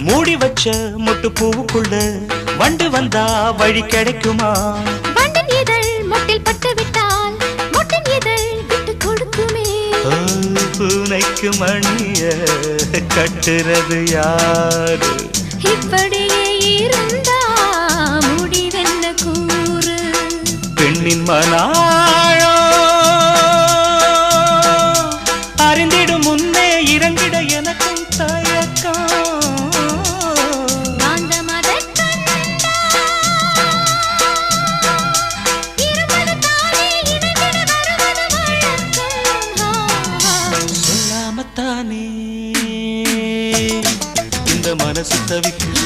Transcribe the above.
மூடி வச்ச முட்டு பூவுக்குள்ள வண்டு வந்தா வழி கிடைக்குமா? வண்டின் இதழ் மொட்டில் பட்டு விட்டால் மொட்டின் இதழ் விட்டு கொடுக்குமே. பூனைக்கு மணிய கட்டுறது யாரு? இப்படியே இருந்தா முடிவென்ன கூறு? பெண்ணின் மனாழோ அறிந்திடும் முன்னே இறங்கிட எனக்கும் தயக்கம். சொல்லாமத்தானே இந்த மனசு தவிக்கும்.